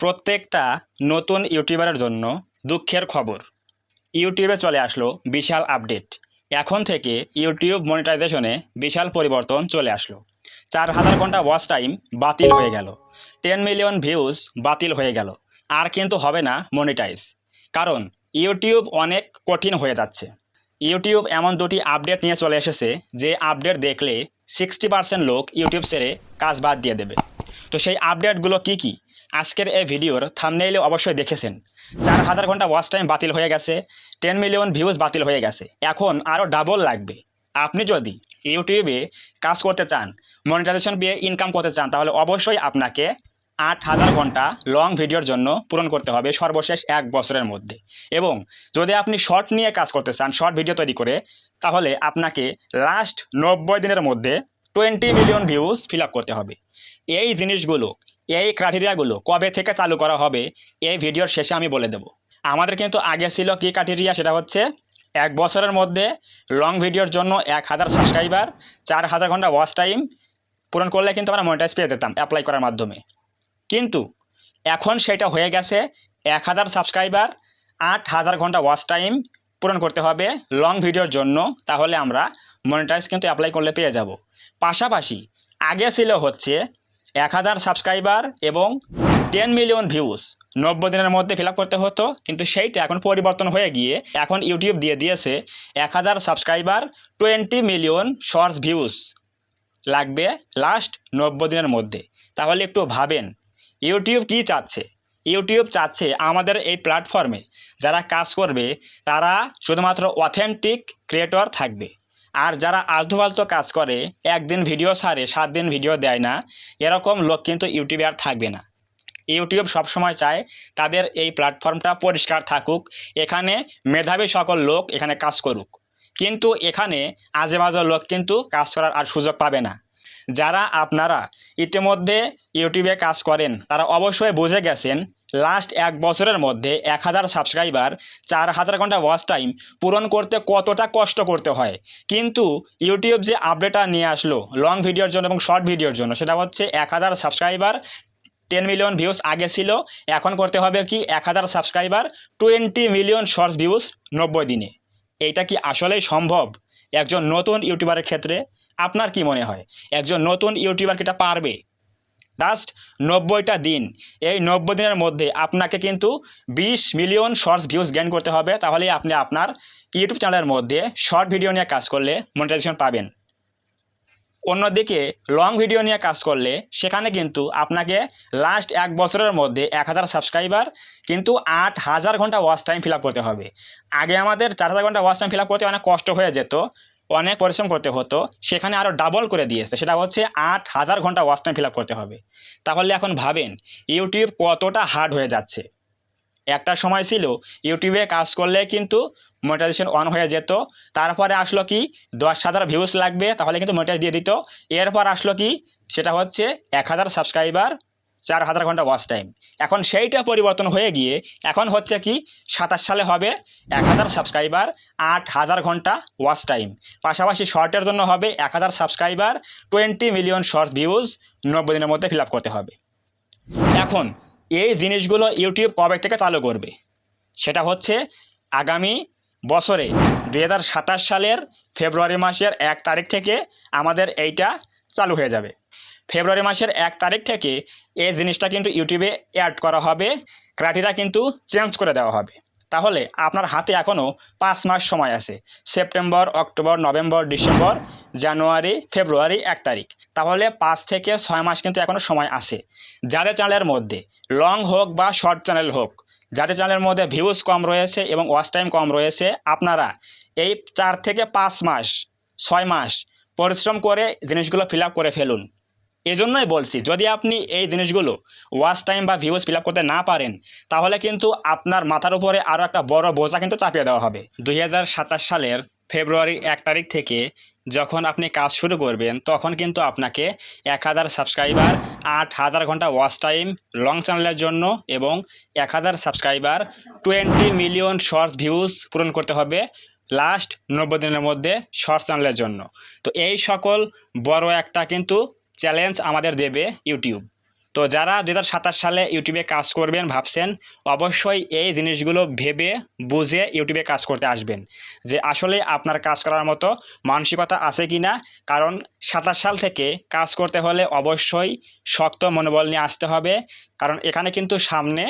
প্রত্যেকটা নতুন ইউটিউবারের জন্য দুঃখের খবর। ইউটিউবে চলে আসলো বিশাল আপডেট। এখন থেকে ইউটিউব মনিটাইজেশনে বিশাল পরিবর্তন চলে আসলো। 4000 ঘন্টা ওয়াচ টাইম বাতিল হয়ে গেল, 10 মিলিয়ন ভিউজ বাতিল হয়ে গেল। আর কিন্তু হবে না মনিটাইজ, কারণ ইউটিউব অনেক কঠিন হয়ে যাচ্ছে। ইউটিউব এমন দুটি আপডেট নিয়ে চলে এসেছে যে আপডেট দেখলে 60% লোক ইউটিউব ছেড়ে কাজ বাদ দিয়ে দেবে। তো সেই আপডেটগুলো কি কি আজকের এই ভিডিওর থাম্বনেইলে অবশ্যই দেখেছেন। 4000 ঘন্টা ওয়াচ টাইম বাতিল হয়ে গেছে, 10 মিলিয়ন ভিউজ বাতিল হয়ে গেছে, এখন আরও ডাবল লাগবে। আপনি যদি ইউটিউবে কাজ করতে চান, মনিটাইজেশন পেয়ে ইনকাম করতে চান, তাহলে অবশ্যই আপনাকে 8000 ঘন্টা লং ভিডিওর জন্য পূরণ করতে হবে সর্বশেষ 1 বছরের মধ্যে। এবং যদি আপনি শর্ট নিয়ে কাজ করতে চান, শর্ট ভিডিও তৈরি করে, তাহলে আপনাকে লাস্ট 90 দিনের মধ্যে 20 মিলিয়ন ভিউজ ফিল আপ করতে হবে। এই জিনিসগুলো, এই ক্রাইটেরিয়াগুলো কবে থেকে চালু করা হবে এই ভিডিওর শেষে আমি বলে দেব। আমাদের কিন্তু আগে ছিল কি ক্রাইটেরিয়া, সেটা হচ্ছে 1 বছরের মধ্যে লং ভিডিওর জন্য 1000 সাবস্ক্রাইবার, 4000 ঘন্টা ওয়াচ টাইম পূরণ করলে কিন্তু আমরা মনিটাইজ পেয়ে যেতাম অ্যাপ্লাই করার মাধ্যমে। কিন্তু এখন সেটা হয়ে গেছে 1000 সাবস্ক্রাইবার, 8000 ঘন্টা ওয়াচ টাইম পূরণ করতে হবে লং ভিডিওর জন্য, তাহলে আমরা মনিটাইজ কিন্তু অ্যাপ্লাই করলে পেয়ে যাব। পাশাপাশি আগে ছিল হচ্ছে 1000 সাবস্ক্রাইবার এবং 10 মিলিয়ন ভিউজ 90 দিনের মধ্যে ফিল আপ করতে হতো, কিন্তু সেইটা এখন পরিবর্তন হয়ে গিয়ে এখন ইউটিউব দিয়ে দিয়েছে 1000 সাবস্ক্রাইবার, 20 মিলিয়ন শর্টস ভিউজ লাগবে লাস্ট 90 দিনের মধ্যে। তাহলে একটু ভাবেন ইউটিউব কি চাচ্ছে। ইউটিউব চাচ্ছে আমাদের এই প্ল্যাটফর্মে যারা কাজ করবে তারা শুধুমাত্র অথেন্টিক ক্রিয়েটর থাকবে, আর যারা আলতু ফালতু কাজ করে, একদিন ভিডিও ছাড়ে 7 দিন ভিডিও দেয় না, এরকম লোক কিন্তু ইউটিউবে আর থাকবে না। ইউটিউব সবসময় চায় তাদের এই প্ল্যাটফর্মটা পরিষ্কার থাকুক, এখানে মেধাবী সকল লোক এখানে কাজ করুক। কিন্তু এখানে আজেবাজে লোক কিন্তু কাজ করার আর সুযোগ পাবে না। যারা আপনারা ইতিমধ্যে ইউটিউবে কাজ করেন তারা অবশ্যই বুঝে গেছেন লাস্ট 1 বছরের মধ্যে 1000 সাবস্ক্রাইবার, 4000 ঘন্টা ওয়াচ টাইম পূরণ করতে কতটা কষ্ট করতে হয়। কিন্তু ইউটিউব যে আপডেটটা নিয়ে আসলো লং ভিডিওর জন্য এবং শর্ট ভিডিওর জন্য, সেটা হচ্ছে 1000 সাবস্ক্রাইবার, 10 মিলিয়ন ভিউজ আগে ছিল, এখন করতে হবে কি 1000 সাবস্ক্রাইবার, 20 মিলিয়ন শর্টস ভিউজ 90 দিনে। এইটা কি আসলেই সম্ভব একজন নতুন ইউটিউবারের ক্ষেত্রে? আপনার কি মনে হয় একজন নতুন ইউটিউবার কি এটা পারবে? জাস্ট 90টা দিন, এই 90 দিনের মধ্যে আপনাকে কিন্তু 20 মিলিয়ন শর্টস ভিউজ গেইন করতে হবে, তাহলেই আপনি আপনার ইউটিউব চ্যানেলের মধ্যে শর্ট ভিডিও নিয়ে কাজ করলে মনিটাইজেশন পাবেন। অন্যদিকে লং ভিডিও নিয়ে কাজ করলে সেখানে কিন্তু আপনাকে লাস্ট 1 বছরের মধ্যে 1000 সাবস্ক্রাইবার কিন্তু 8000 ঘন্টা ওয়াচ টাইম ফিল আপ করতে হবে। আগে আমাদের 4000 ঘন্টা ওয়াচ টাইম ফিল আপ করতে অনেক কষ্ট হয়ে যেত, অনেক পরিশ্রম করতে হতো, সেখানে আরও ডাবল করে দিয়েছে, সেটা হচ্ছে 8000 ঘন্টা ওয়াচ টাইম ফিল আপ করতে হবে। তাহলে এখন ভাবেন ইউটিউব কতটা হার্ড হয়ে যাচ্ছে। একটা সময় ছিল ইউটিউবে কাজ করলে কিন্তু মনিটাইজেশন অন হয়ে যেত, তারপরে আসলো কি 10,000 ভিউজ লাগবে তাহলে কিন্তু মনিটাইজ দিয়ে দিত। এরপর আসলো কি, সেটা হচ্ছে 1000 সাবস্ক্রাইবার, 4000 ঘন্টা ওয়াচ টাইম। এখন সেইটা পরিবর্তন হয়ে গিয়ে এখন হচ্ছে কি 27 সালে হবে 1000 সাবস্ক্রাইবার, 8000 ঘন্টা ওয়াচ টাইম, পাশাপাশি শর্টের জন্য হবে 1000 সাবস্ক্রাইবার, 20 মিলিয়ন শর্ট ভিউজ 90 দিনের মধ্যে ফিল আপ করতে হবে। এখন এই জিনিসগুলো ইউটিউব কবে থেকে চালু করবে? সেটা হচ্ছে আগামী বছরে 2027 সালের ফেব্রুয়ারি মাসের 1 তারিখ থেকে আমাদের এইটা চালু হয়ে যাবে। ফেব্রুয়ারি মাসের 1 তারিখ থেকে এই জিনিসটা কিন্তু ইউটিউবে অ্যাড করা হবে, ক্রাইটেরিয়া কিন্তু চেঞ্জ করে দেওয়া হবে। তাহলে আপনার হাতে এখনও 5 মাস সময় আছে, সেপ্টেম্বর, অক্টোবর, নভেম্বর, ডিসেম্বর, জানুয়ারি, ফেব্রুয়ারি 1 তারিখ, তাহলে 5 থেকে 6 মাস কিন্তু এখনও সময় আছে। যাদের চ্যানেলের মধ্যে লং হোক বা শর্ট চ্যানেল হোক, যাদের চ্যানেলের মধ্যে ভিউজ কম রয়েছে এবং ওয়াচ টাইম কম রয়েছে, আপনারা এই 4 থেকে 5 মাস, 6 মাস পরিশ্রম করে জিনিসগুলো ফিল আপ করে ফেলুন। এজন্যই বলছি যদি আপনি এই জিনিসগুলো ওয়াচ টাইম বা ভিউজ ফিল আপ করতে না পারেন, তাহলে কিন্তু আপনার মাথার উপরে আরও একটা বড় বোঝা কিন্তু চাপিয়ে দেওয়া হবে। 2027 সালের ফেব্রুয়ারি 1 তারিখ থেকে যখন আপনি কাজ শুরু করবেন, তখন কিন্তু আপনাকে 1000 সাবস্ক্রাইবার, 8000 ঘন্টা ওয়াচ টাইম লং চ্যানেলের জন্য এবং 1000 সাবস্ক্রাইবার, 20 মিলিয়ন শর্টস ভিউজ পূরণ করতে হবে লাস্ট 90 দিনের মধ্যে শর্ট চ্যানেলের জন্য। তো এই সকল বড় একটা কিন্তু চ্যালেঞ্জ আমাদের দেবে ইউটিউব। তো যারা 2027 সালে ইউটিউবে কাজ করবেন ভাবছেন, অবশ্যই এই জিনিসগুলো ভেবে বুঝে ইউটিউবে কাজ করতে আসবেন, যে আসলে আপনার কাজ করার মতো মানসিকতা আছে কি না। কারণ 27 সাল থেকে কাজ করতে হলে অবশ্যই শক্ত মনোবল নিয়ে আসতে হবে, কারণ এখানে কিন্তু সামনে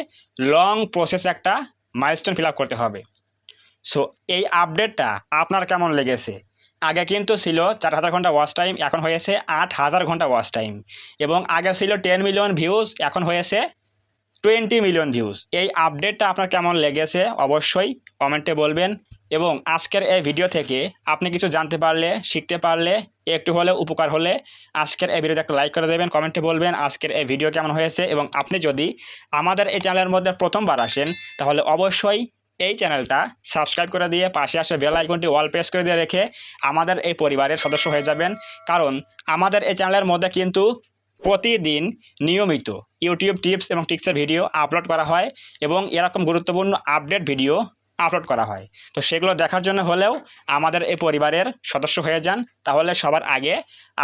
লং প্রসেস একটা মাইলস্টোন ফিল আপ করতে হবে। সো এই আপডেটটা আপনার কেমন লেগেছে? আগে কিন্তু ছিল 4000 ঘন্টা ওয়াচ টাইম, এখন হয়েছে 8000 ঘন্টা ওয়াচ টাইম, এবং আগে ছিল 10 মিলিয়ন ভিউজ, এখন হয়েছে 20 মিলিয়ন ভিউজ। এই আপডেটটা আপনার কেমন লেগেছে অবশ্যই কমেন্টে বলবেন। এবং আজকের এই ভিডিও থেকে আপনি কিছু জানতে পারলে, শিখতে পারলে, একটু হলেও উপকার হলে আজকের এই ভিডিওতে একটা লাইক করে দেবেন, কমেন্টে বলবেন আজকের এই ভিডিও কেমন হয়েছে। এবং আপনি যদি আমাদের এই চ্যানেলের মধ্যে প্রথমবার আসেন, তাহলে অবশ্যই এই চ্যানেলটা সাবস্ক্রাইব করে দিয়ে পাশে আসে বেল আইকনটি অল প্রেস করে দিয়ে রেখে আমাদের এই পরিবারের সদস্য হয়ে যাবেন। কারণ আমাদের এই চ্যানেলের মধ্যে কিন্তু প্রতিদিন নিয়মিত ইউটিউব টিপস এবং ট্রিক্সের ভিডিও আপলোড করা হয়, এবং এরকম গুরুত্বপূর্ণ আপডেট ভিডিও আপলোড করা হয়। তো সেগুলো দেখার জন্য হলেও আমাদের এই পরিবারের সদস্য হয়ে যান, তাহলে সবার আগে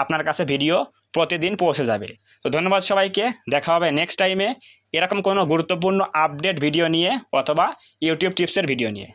আপনার কাছে ভিডিও প্রতিদিন পৌঁছে যাবে। তো ধন্যবাদ সবাইকে, দেখা হবে নেক্সট টাইমে এরকম কোনো গুরুত্বপূর্ণ আপডেট ভিডিও নিয়ে অথবা ইউটিউব টিপসের ভিডিও নিয়ে।